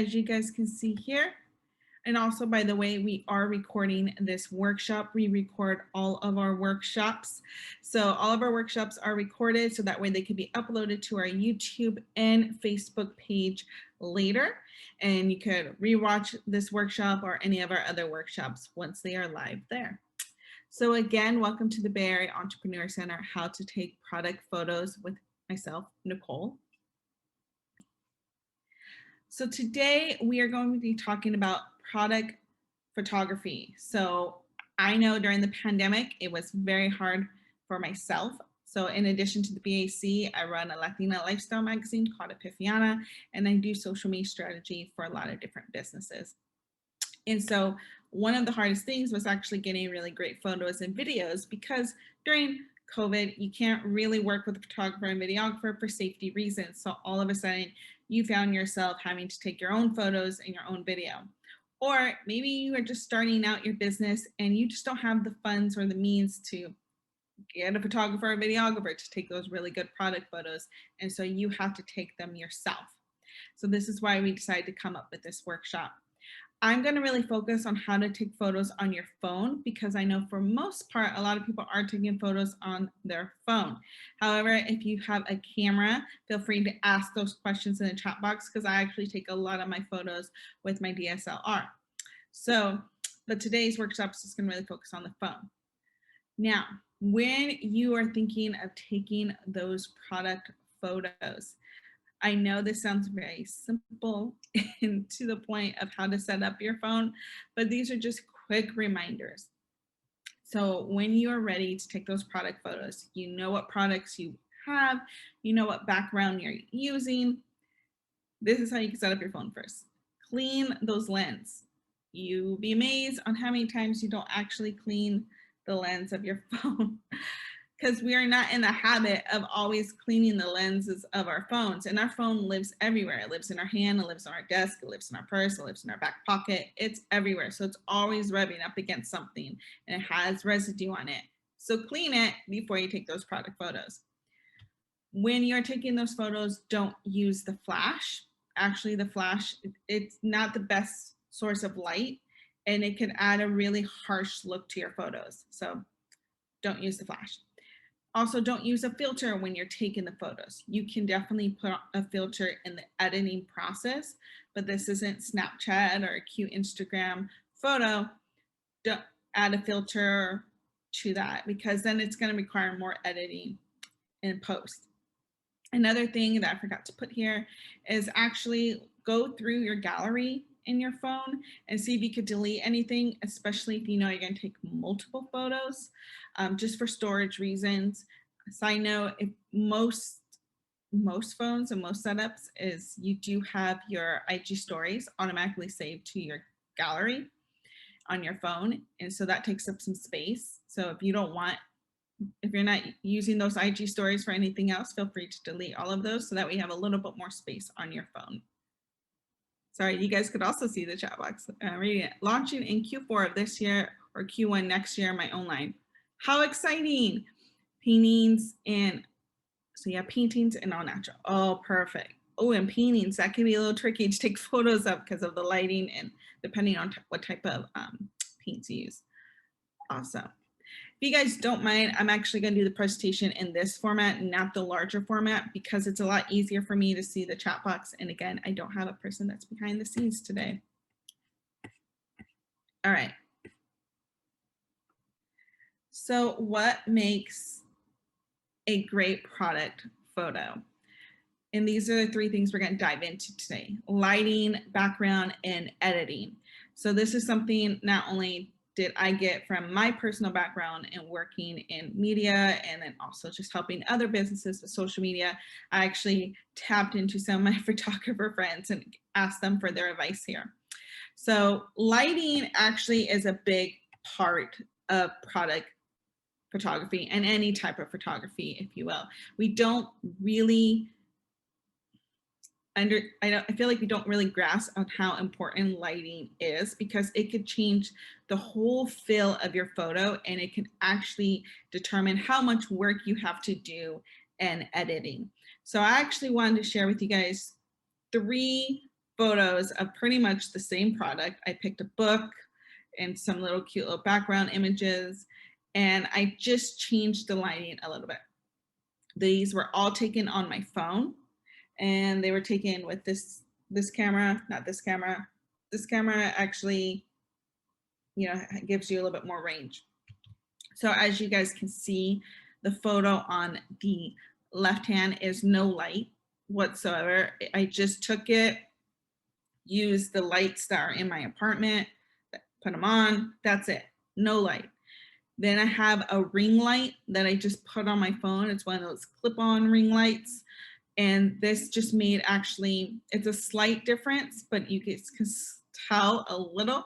as you guys can see here. And also, by the way, we are recording this workshop. We record all of our workshops. So all of our workshops are recorded so that way they can be uploaded to our YouTube and Facebook page later. And you could rewatch this workshop or any of our other workshops once they are live there. So again, welcome to the Bay Area Entrepreneur Center, How to Take Product Photos with myself, Nicole. So today we are going to be talking about product photography. So I know during the pandemic, it was very hard for myself. So in addition to the BAEC, I run a Latina lifestyle magazine called Epiphaniana, and I do social media strategy for a lot of different businesses. And so one of the hardest things was actually getting really great photos and videos, because during COVID, you can't really work with a photographer and videographer for safety reasons. So all of a sudden you found yourself having to take your own photos and your own video. Or maybe you are just starting out your business and you just don't have the funds or the means to get a photographer or videographer to take those really good product photos. And so you have to take them yourself. So this is why we decided to come up with this workshop. I'm going to really focus on how to take photos on your phone, because I know for most part, a lot of people are taking photos on their phone. However, if you have a camera, feel free to ask those questions in the chat box, because I actually take a lot of my photos with my DSLR. So, but today's workshop is just going to really focus on the phone. Now, when you are thinking of taking those product photos, I know this sounds very simple and to the point of how to set up your phone, but these are just quick reminders. So when you are ready to take those product photos, you know what products you have, you know what background you're using. This is how you can set up your phone first. Clean those lenses. You'll be amazed on how many times you don't actually clean the lens of your phone, because we are not in the habit of always cleaning the lenses of our phones. And our phone lives everywhere. It lives in our hand, it lives on our desk, it lives in our purse, it lives in our back pocket. It's everywhere. So it's always rubbing up against something and it has residue on it. So clean it before you take those product photos. When you're taking those photos, don't use the flash. Actually, the flash, it's not the best source of light, and it can add a really harsh look to your photos. So don't use the flash. Also, don't use a filter when you're taking the photos. You can definitely put a filter in the editing process, but this isn't Snapchat or a cute Instagram photo. Don't add a filter to that, because then it's going to require more editing in post. Another thing that I forgot to put here is actually go through your gallery in your phone and see if you could delete anything, especially if you know you're going to take multiple photos, just for storage reasons. Side note, if most phones and most setups is you do have your IG stories automatically saved to your gallery on your phone, and so that takes up some space. So if you're not using those IG stories for anything else, feel free to delete all of those so that we have a little bit more space on your phone. Sorry, you guys could also see the chat box. Reading it. Launching in Q4 of this year or Q1 next year, my own line. How exciting! Paintings and, so yeah, paintings and all natural. Oh, perfect. Oh, and paintings, that can be a little tricky to take photos of because of the lighting and depending on what type of paints you use. Awesome. If you guys don't mind, I'm actually going to do the presentation in this format, not the larger format, because it's a lot easier for me to see the chat box. And again, I don't have a person that's behind the scenes today. All right. So what makes a great product photo? And these are the three things we're going to dive into today: lighting, background, and editing. So this is something not only did I get from my personal background and working in media, and then also just helping other businesses with social media, I actually tapped into some of my photographer friends and asked them for their advice here. So lighting actually is a big part of product photography and any type of photography, if you will. We don't really I feel like we don't really grasp on how important lighting is, because it could change the whole feel of your photo, and it can actually determine how much work you have to do in editing. So I actually wanted to share with you guys 3 photos of pretty much the same product. I picked a book and some little cute little background images, and I just changed the lighting a little bit. These were all taken on my phone, and they were taken with this camera, not this camera. This camera actually, you know, gives you a little bit more range. So as you guys can see, the photo on the left hand is no light whatsoever. I just took it, used the lights that are in my apartment, put them on, that's it, no light. Then I have a ring light that I just put on my phone. It's one of those clip-on ring lights. And this just made, actually, it's a slight difference, but you can tell a little,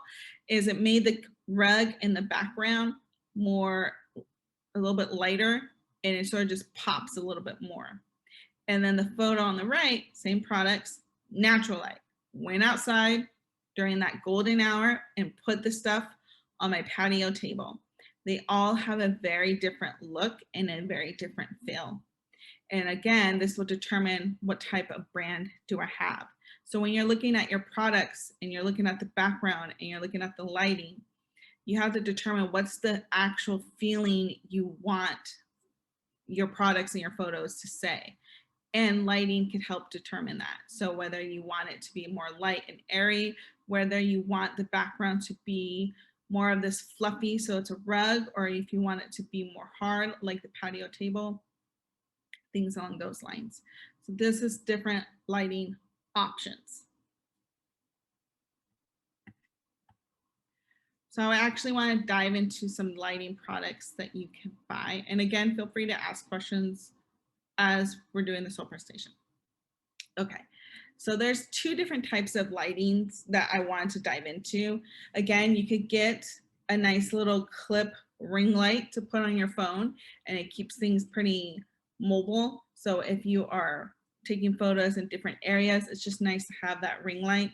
is it made the rug in the background a little bit lighter, and it sort of just pops a little bit more. And then the photo on the right, same products, natural light. Went outside during that golden hour and put the stuff on my patio table. They all have a very different look and a very different feel. And again, this will determine what type of brand do I have. So when you're looking at your products and you're looking at the background and you're looking at the lighting, you have to determine what's the actual feeling you want your products and your photos to say. And lighting can help determine that. So whether you want it to be more light and airy, whether you want the background to be more of this fluffy, so it's a rug, or if you want it to be more hard, like the patio table, things along those lines. So this is different lighting options. So I actually want to dive into some lighting products that you can buy. And again, feel free to ask questions as we're doing this whole presentation. Okay, so there's two different types of lightings that I wanted to dive into. Again, you could get a nice little clip ring light to put on your phone, and it keeps things pretty mobile. So if you are taking photos in different areas, it's just nice to have that ring light.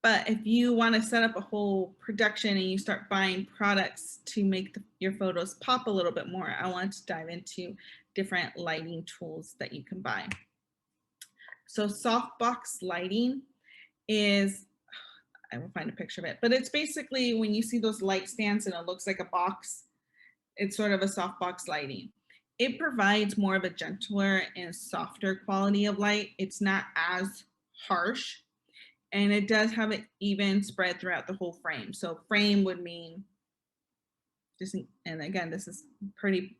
But if you want to set up a whole production and you start buying products to make your photos pop a little bit more, I want to dive into different lighting tools that you can buy. So softbox lighting is, I will find a picture of it, but it's basically when you see those light stands and it looks like a box, it's sort of a softbox lighting. It provides more of a gentler and softer quality of light. It's not as harsh. And it does have an even spread throughout the whole frame. So frame would mean, just, and again, this is pretty,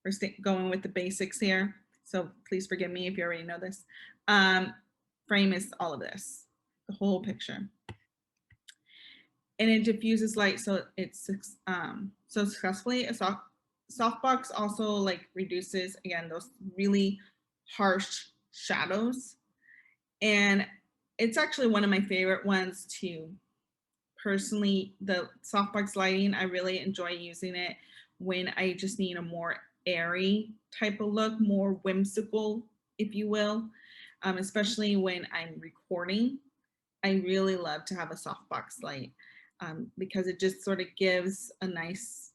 we're going with the basics here. So please forgive me if you already know this. Frame is all of this, the whole picture. And it diffuses light, so it's so successfully. A softbox also like reduces, again, those really harsh shadows. And it's actually one of my favorite ones to personally, the softbox lighting, I really enjoy using it when I just need a more airy type of look, more whimsical, if you will, especially when I'm recording. I really love to have a softbox light because it just sort of gives a nice,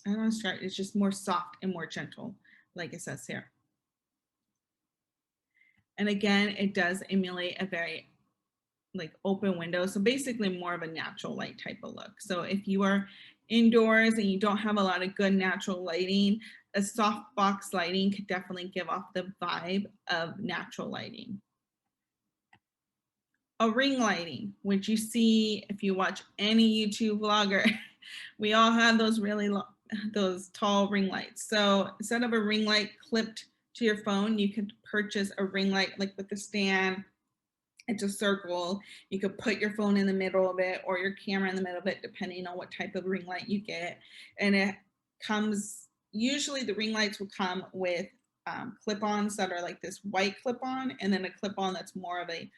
I don't know, it's just more soft and more gentle, like it says here. And again, it does emulate a very like open window. So basically more of a natural light type of look. So if you are indoors and you don't have a lot of good natural lighting, a softbox lighting could definitely give off the vibe of natural lighting. A ring lighting, which you see if you watch any YouTube vlogger, we all have those really long, those tall ring lights. So instead of a ring light clipped to your phone, you could purchase a ring light like with the stand. It's a circle. You could put your phone in the middle of it or your camera in the middle of it, depending on what type of ring light you get. And it comes, usually the ring lights will come with clip-ons that are like this white clip-on, and then a clip-on that's more of a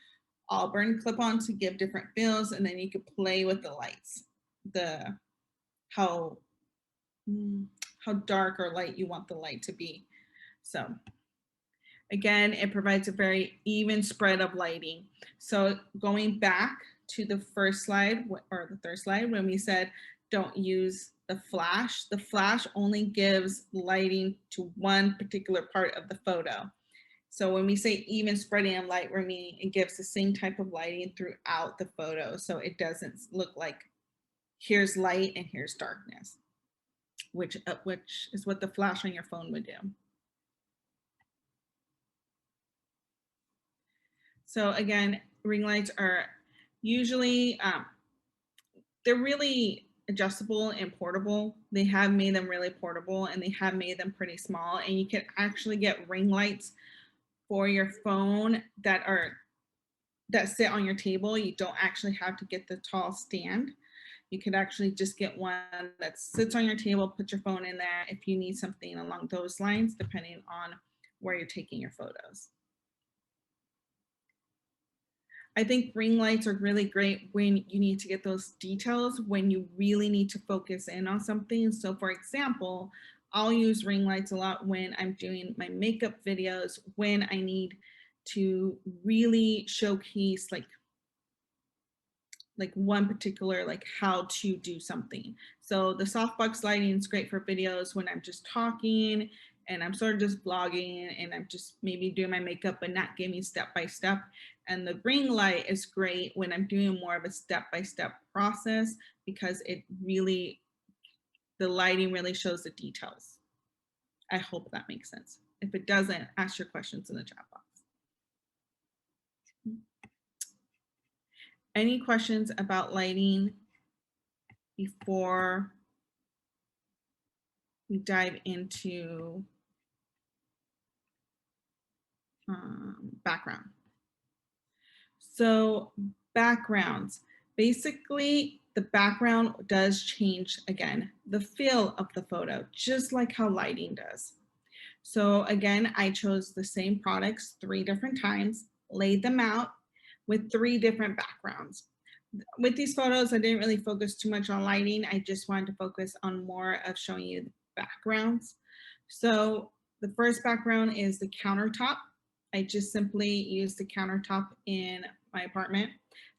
auburn clip-on to give different feels. And then you could play with the lights, how dark or light you want the light to be. So again, it provides a very even spread of lighting. So going back to the first slide or the third slide, when we said don't use the flash only gives lighting to one particular part of the photo. So when we say even spreading of light, we're meaning it gives the same type of lighting throughout the photo. So it doesn't look like here's light and here's darkness, which is what the flash on your phone would do. So again, ring lights are usually, they're really adjustable and portable. They have made them really portable, and they have made them pretty small, and you can actually get ring lights for your phone that sit on your table. You don't actually have to get the tall stand. You could actually just get one that sits on your table, put your phone in there if you need something along those lines, depending on where you're taking your photos. I think ring lights are really great when you need to get those details, when you really need to focus in on something. So for example, I'll use ring lights a lot when I'm doing my makeup videos, when I need to really showcase like one particular, like how to do something. So the softbox lighting is great for videos when I'm just talking and I'm sort of just vlogging and I'm just maybe doing my makeup but not giving step by step. And the ring light is great when I'm doing more of a step by step process, because the lighting really shows the details. I hope that makes sense. If it doesn't, ask your questions in the chat box. Any questions about lighting before we dive into background? So backgrounds, basically the background does change, again, the feel of the photo, just like how lighting does. So again, I chose the same products 3 different times, laid them out with 3 different backgrounds. With these photos, I didn't really focus too much on lighting. I just wanted to focus on more of showing you the backgrounds. So the first background is the countertop. I just simply used the countertop in my apartment.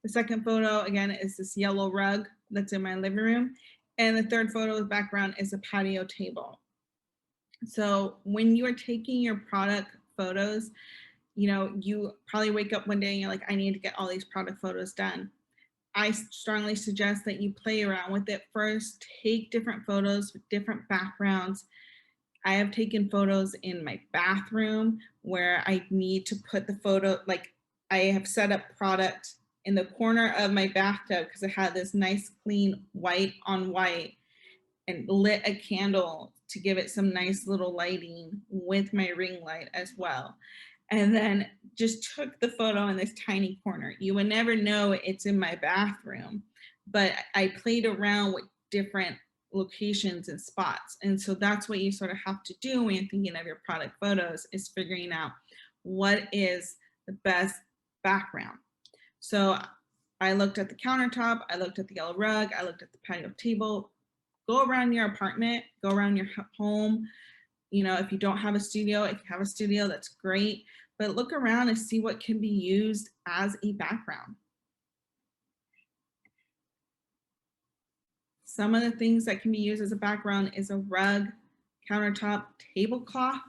The second photo, again, is this yellow rug that's in my living room. And the third photo background is a patio table. So when you are taking your product photos, you probably wake up one day and you're like, I need to get all these product photos done. I strongly suggest that you play around with it first, take different photos with different backgrounds. I have taken photos in my bathroom where I need to put the photo, like I have set up product in the corner of my bathtub because it had this nice clean white on white, and lit a candle to give it some nice little lighting with my ring light as well. And then just took the photo in this tiny corner. You would never know it's in my bathroom, but I played around with different locations and spots. And so that's what you sort of have to do when you're thinking of your product photos, is figuring out what is the best background. So I looked at the countertop, I looked at the yellow rug, I looked at the patio table. Go around your apartment, go around your home. If you don't have a studio, if you have a studio, that's great. But look around and see what can be used as a background. Some of the things that can be used as a background is a rug, countertop, tablecloth,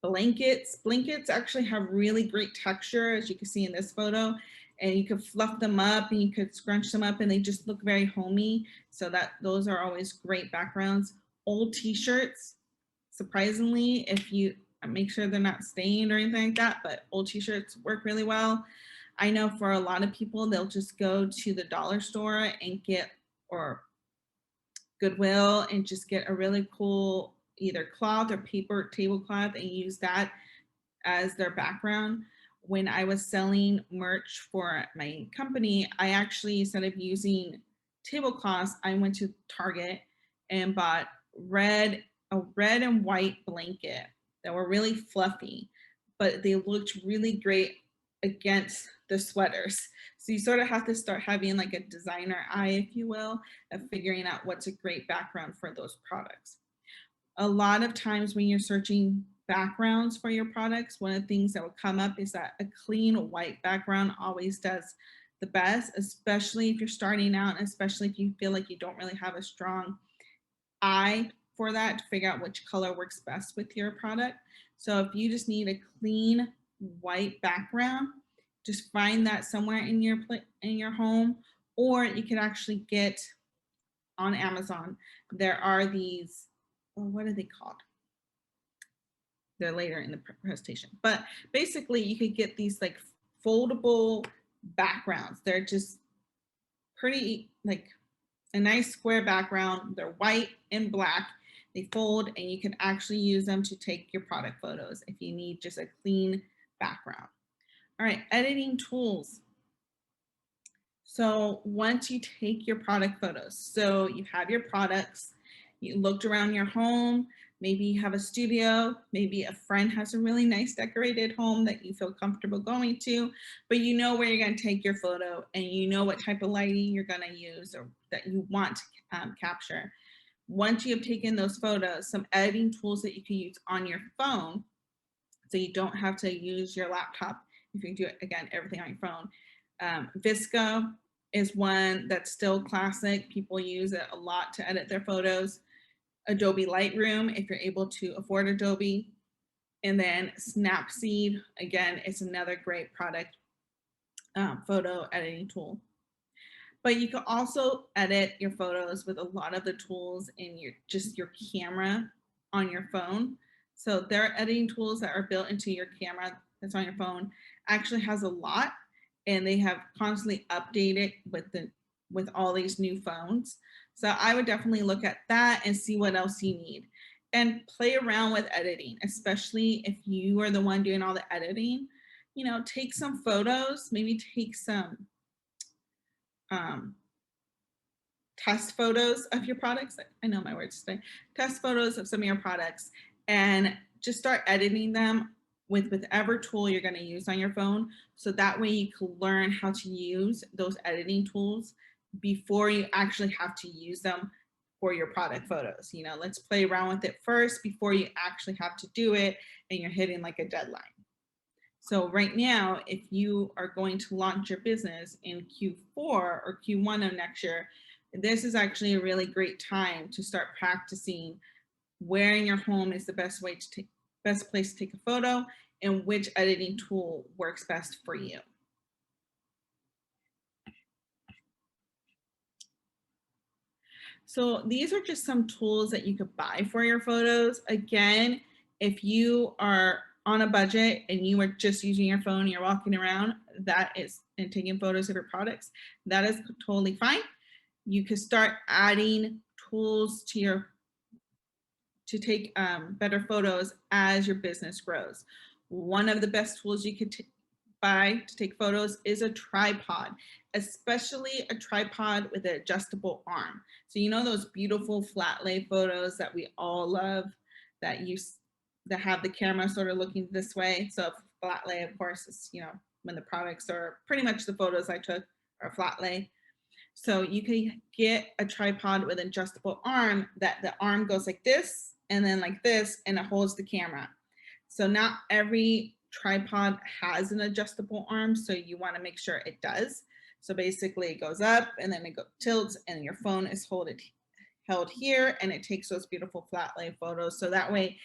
blankets. Blankets actually have really great texture, as you can see in this photo, and you could fluff them up and you could scrunch them up and they just look very homey. So those are always great backgrounds. Old t-shirts, surprisingly, if you make sure they're not stained or anything like that, but old t-shirts work really well. I know for a lot of people, they'll just go to the dollar store and or Goodwill and just get a really cool either cloth or paper tablecloth and use that as their background. When I was selling merch for my company, I actually, instead of using tablecloths, I went to Target and bought a red and white blanket that were really fluffy, but they looked really great against the sweaters. So you sort of have to start having like a designer eye, if you will, of figuring out what's a great background for those products. A lot of times when you're searching backgrounds for your products, one of the things that will come up is that a clean white background always does the best, especially if you're starting out, and especially if you feel like you don't really have a strong eye for that to figure out which color works best with your product. So if you just need a clean white background, just find that somewhere in your home, or you can actually get on Amazon. There are these, what are they called? They're later in the presentation, but basically you could get these like foldable backgrounds. They're just pretty, like a nice square background. They're white and black. They fold, and you can actually use them to take your product photos if you need just a clean background. All right, editing tools. So once you take your product photos, so you have your products, you looked around your home, maybe you have a studio, maybe a friend has a really nice decorated home that you feel comfortable going to, but you know where you're going to take your photo, and you know what type of lighting you're going to use or that you want to capture. Once you have taken those photos, some editing tools that you can use on your phone, so you don't have to use your laptop. If you do it, again, everything on your phone. Visco is one that's still classic. People use it a lot to edit their photos. Adobe Lightroom, if you're able to afford Adobe. And then Snapseed, again, it's another great product photo editing tool. But you can also edit your photos with a lot of the tools in your camera on your phone. So there are editing tools that are built into your camera that's on your phone. Actually has a lot, and they have constantly updated with all these new phones. So I would definitely look at that and see what else you need, and play around with editing, especially if you are the one doing all the editing. You know, take some photos, maybe take some test photos of your products. I know my words today. Test photos of some of your products, and just start editing them with whatever tool you're going to use on your phone. So that way you can learn how to use those editing tools before you actually have to use them for your product photos. You know, let's play around with it first before you actually have to do it and you're hitting like a deadline. So right now, if you are going to launch your business in Q4 or Q1 of next year, this is actually a really great time to start practicing where in your home is the best place to take a photo, and which editing tool works best for you. So these are just some tools that you could buy for your photos. Again, if you are on a budget and you are just using your phone, you're walking around, and taking photos of your products, that is totally fine. You could start adding tools to take better photos as your business grows. One of the best tools you could buy to take photos is a tripod, especially a tripod with an adjustable arm. So you know those beautiful flat lay photos that we all love, that have the camera sort of looking this way. So flat lay, of course, is, you know, when the products are pretty much the photos I took are flat lay. So you can get a tripod with an adjustable arm that the arm goes like this and then like this, and it holds the camera. So not every tripod has an adjustable arm, so you want to make sure it does. So basically it goes up and then it tilts, and your phone is held here, and it takes those beautiful flat lay photos. So that way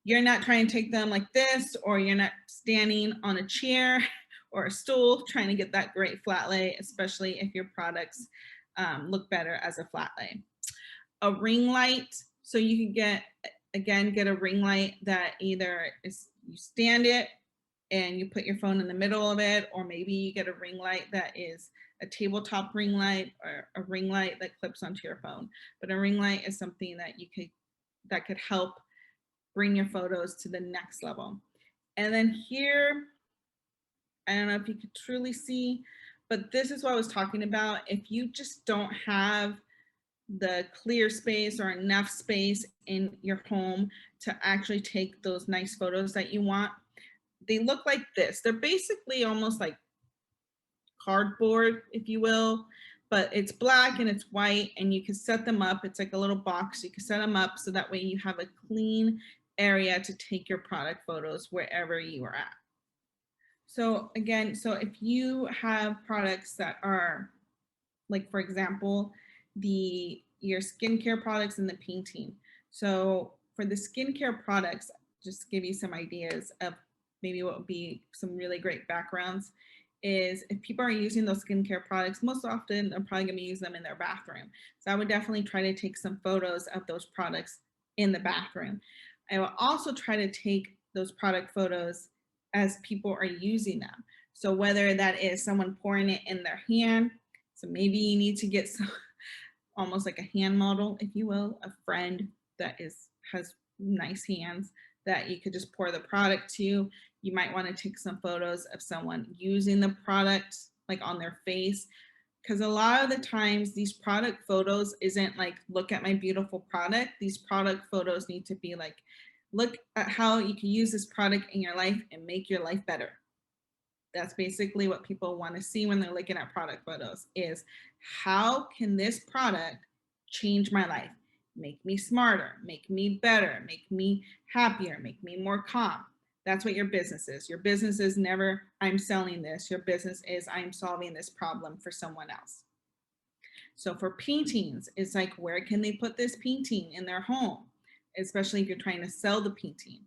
you're not trying to take them like this, or you're not standing on a chair or a stool trying to get that great flat lay, especially if your products look better as a flat lay. A ring light, so you can get a ring light that either is, you stand it and you put your phone in the middle of it, or maybe you get a ring light that is a tabletop ring light, or a ring light that clips onto your phone. But a ring light is something that could help bring your photos to the next level. And then here, I don't know if you could truly see, but this is what I was talking about. If you just don't have the clear space or enough space in your home to actually take those nice photos that you want, they look like this. They're basically almost like cardboard, if you will, but it's black and it's white, and you can set them up. It's like a little box. You can set them up so that way you have a clean area to take your product photos wherever you are at. So again, so if you have products that are, like, for example, your skincare products and the painting. So for the skincare products, just give you some ideas of maybe what would be some really great backgrounds is if people are using those skincare products, most often they're probably going to use them in their bathroom. So I would definitely try to take some photos of those products in the bathroom. I will also try to take those product photos as people are using them. So whether that is someone pouring it in their hand, so maybe you need to get some almost like a hand model, if you will, a friend that has nice hands that you could just pour the product to. You might want to take some photos of someone using the product like on their face, because a lot of the times these product photos isn't like, look at my beautiful product. These product photos need to be like, look at how you can use this product in your life and make your life better. That's basically what people want to see when they're looking at product photos, is how can this product change my life, make me smarter, make me better, make me happier, make me more calm. That's what your business is. Your business is never, I'm selling this. Your business is, I'm solving this problem for someone else. So for paintings, it's like, where can they put this painting in their home? Especially if you're trying to sell the painting.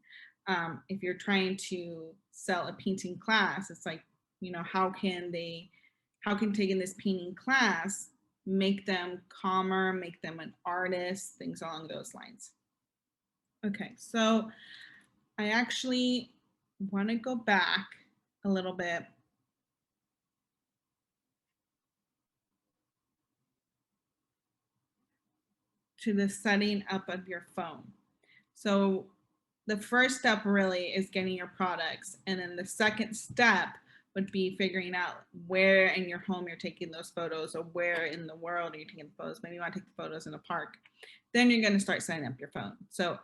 If you're trying to sell a painting class, it's like, you know, how can taking this painting class make them calmer, make them an artist, things along those lines. Okay, so I actually want to go back a little bit to the setting up of your phone. So the first step really is getting your products. And then the second step would be figuring out where in your home you're taking those photos, or where in the world are you taking the photos. Maybe you want to take the photos in a park. Then you're going to start setting up your phone. So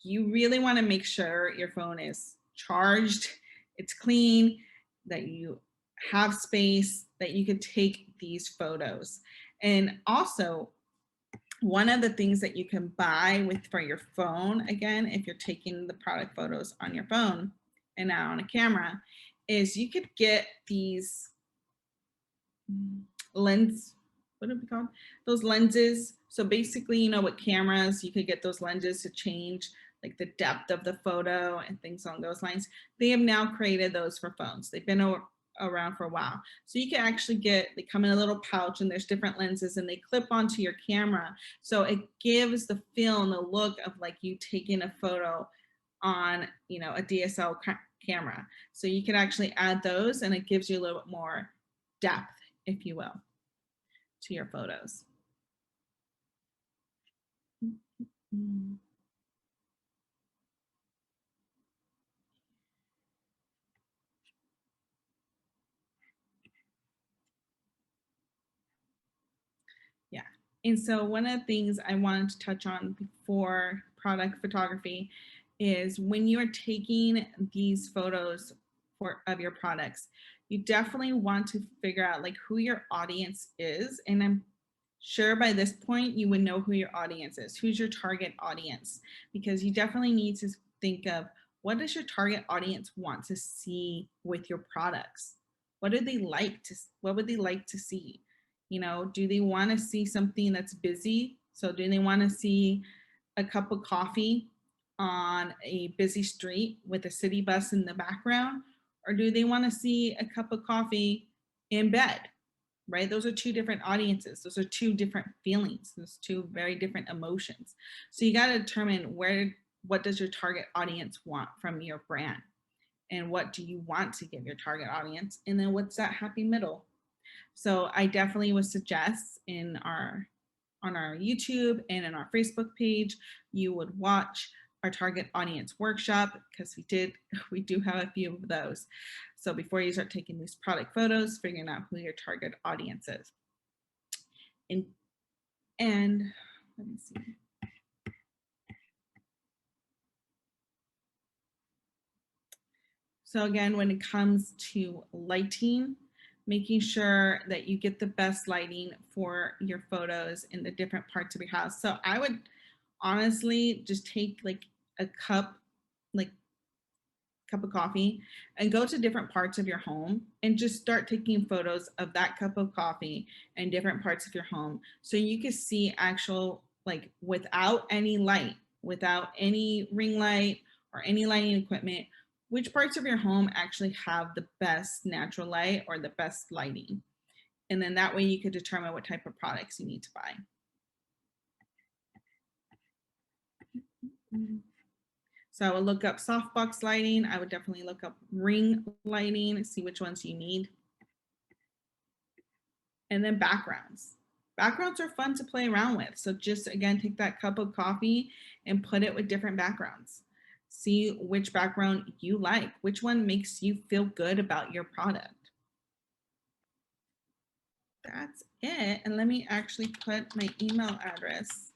you really want to make sure your phone is charged, it's clean, that you have space, that you could take these photos. And also, one of the things that you can buy for your phone, again, if you're taking the product photos on your phone and not on a camera, is you could get these what are we called? Those lenses. So basically, you know, with cameras, you could get those lenses to change like the depth of the photo and things along those lines. They have now created those for phones. They've been around for a while. So you can actually they come in a little pouch, and there's different lenses, and they clip onto your camera. So it gives the feel and the look of like you taking a photo on, you know, a DSL camera. So you can actually add those, and it gives you a little bit more depth, if you will, to your photos. Yeah. And so one of the things I wanted to touch on before product photography is when you are taking these photos of your products, you definitely want to figure out like who your audience is. And I'm sure by this point you would know who your audience is. Who's your target audience? Because you definitely need to think of, what does your target audience want to see with your products? What would they like to see? You know, do they want to see something that's busy? So do they want to see a cup of coffee on a busy street with a city bus in the background? Or do they want to see a cup of coffee in bed? Right? Those are two different audiences. Those are two different feelings. Those two very different emotions. So you got to determine what does your target audience want from your brand? And what do you want to give your target audience? And then what's that happy middle? So I definitely would suggest on our YouTube and in our Facebook page, you would watch our target audience workshop, because we do have a few of those. So before you start taking these product photos, figuring out who your target audience is. And let me see. So again, when it comes to lighting, making sure that you get the best lighting for your photos in the different parts of your house. So I would honestly just take like a cup of coffee and go to different parts of your home and just start taking photos of that cup of coffee in different parts of your home, so you can see actual, like, without any light, without any ring light or any lighting equipment, which parts of your home actually have the best natural light or the best lighting. And then that way you could determine what type of products you need to buy. So I would look up softbox lighting. I would definitely look up ring lighting, see which ones you need. And then backgrounds. Backgrounds are fun to play around with. So just again, take that cup of coffee and put it with different backgrounds. See which background you like, which one makes you feel good about your product. That's it. And let me actually put my email address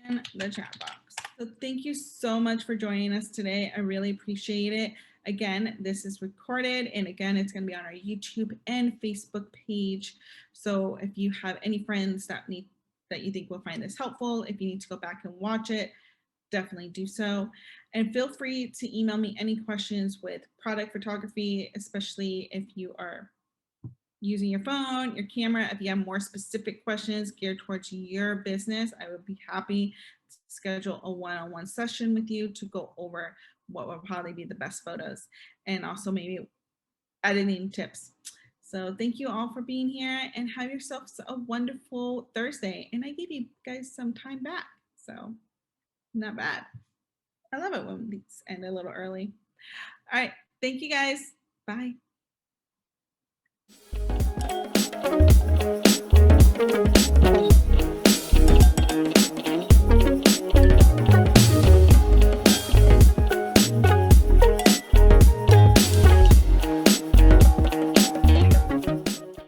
in the chat box. So thank you so much for joining us today. I really appreciate it. Again, this is recorded, and again, it's going to be on our YouTube and Facebook page. So if you have any friends that you think will find this helpful, if you need to go back and watch it, definitely do so. And feel free to email me any questions with product photography, especially if you are using your phone, your camera. If you have more specific questions geared towards your business, I would be happy to schedule a one-on-one session with you to go over what will probably be the best photos and also maybe editing tips. So thank you all for being here, and have yourselves a wonderful Thursday. And I gave you guys some time back, so not bad. I love it when these end a little early. All right, thank you guys. Bye.